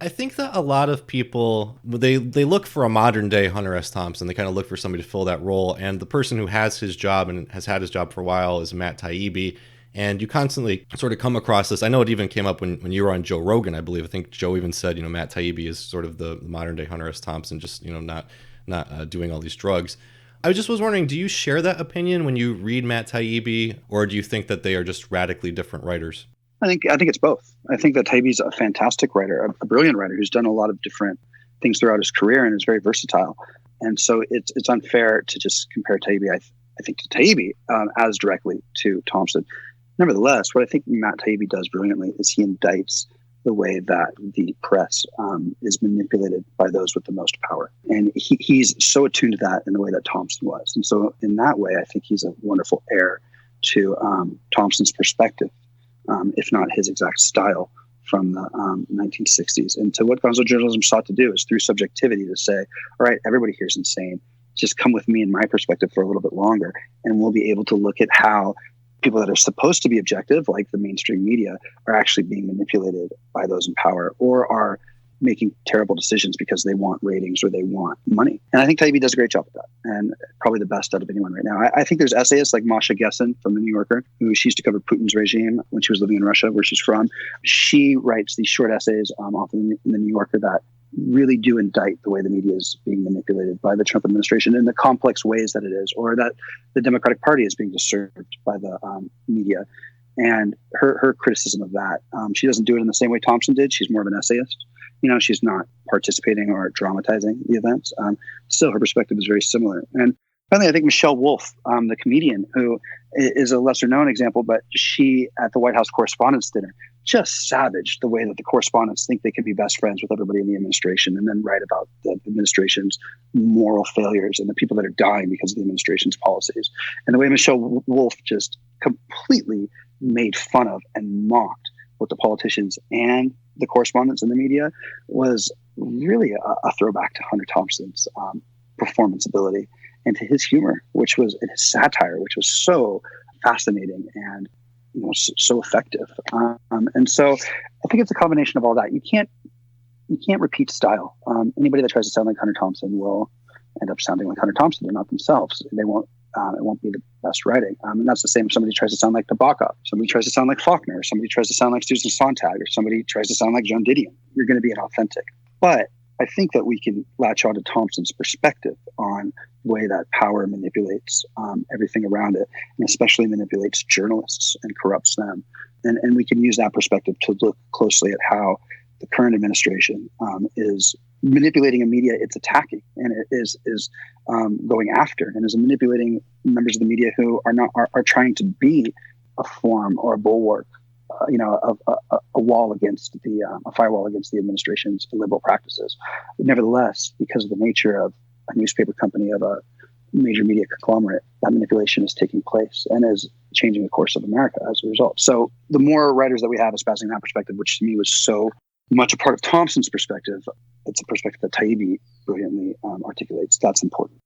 I think that a lot of people they look for a modern day Hunter S. Thompson. They kind of look for somebody to fill that role. And the person who has his job and has had his job for a while is Matt Taibbi. And you constantly sort of come across this. I know it even came up when you were on Joe Rogan, I believe. I think Joe even said, Matt Taibbi is sort of the modern day Hunter S. Thompson, just, not doing all these drugs. I just was wondering, do you share that opinion when you read Matt Taibbi, or do you think that they are just radically different writers? I think it's both. I think that Taibbi's a fantastic writer, a brilliant writer who's done a lot of different things throughout his career and is very versatile. And so it's unfair to just compare Taibbi, I think, to Taibbi as directly to Thompson. Nevertheless, what I think Matt Taibbi does brilliantly is he indicts the way that the press is manipulated by those with the most power. And he's so attuned to that in the way that Thompson was. And so in that way, I think he's a wonderful heir to Thompson's perspective, if not his exact style from the 1960s. And to what gonzo journalism sought to do is through subjectivity to say, all right, everybody here is insane. Just come with me and my perspective for a little bit longer, and we'll be able to look at how people that are supposed to be objective, like the mainstream media, are actually being manipulated by those in power or are making terrible decisions because they want ratings or they want money. And I think Taibbi does a great job of that, and probably the best out of anyone right now. I think there's essayists like Masha Gessen from The New Yorker, who she used to cover Putin's regime when she was living in Russia, where she's from. She writes these short essays often in The New Yorker that really do indict the way the media is being manipulated by the Trump administration in the complex ways that it is, or that the Democratic Party is being disturbed by the media. And her criticism of that, she doesn't do it in the same way Thompson did. She's more of an essayist. She's not participating or dramatizing the events. Still, her perspective is very similar. And finally, I think Michelle Wolf, the comedian, who is a lesser known example, but she at the White House Correspondents' Dinner just savaged the way that the correspondents think they can be best friends with everybody in the administration and then write about the administration's moral failures and the people that are dying because of the administration's policies. And the way Michelle Wolf just completely made fun of and mocked what the politicians and the correspondents in the media was really a throwback to Hunter Thompson's performance ability and to his humor, which was in his satire, which was so fascinating and so effective. And so I think it's a combination of all that. You can't repeat style. Anybody that tries to sound like Hunter Thompson will end up sounding like Hunter Thompson. They're not themselves. They won't. It won't be the best writing. And that's the same if somebody tries to sound like Nabokov, somebody tries to sound like Faulkner, or somebody tries to sound like Susan Sontag, or somebody tries to sound like John Didion. You're going to be inauthentic. But I think that we can latch on to Thompson's perspective on the way that power manipulates everything around it, and especially manipulates journalists and corrupts them. And we can use that perspective to look closely at how the current administration is manipulating a media it's attacking, and it is going after, and is manipulating members of the media who are trying to be a form or a bulwark, a wall against a firewall against the administration's liberal practices. Nevertheless, because of the nature of a newspaper company, of a major media conglomerate, that manipulation is taking place and is changing the course of America as a result. So the more writers that we have espousing that perspective, which to me was so much a part of Thompson's perspective, it's a perspective that Taibbi brilliantly articulates. That's important.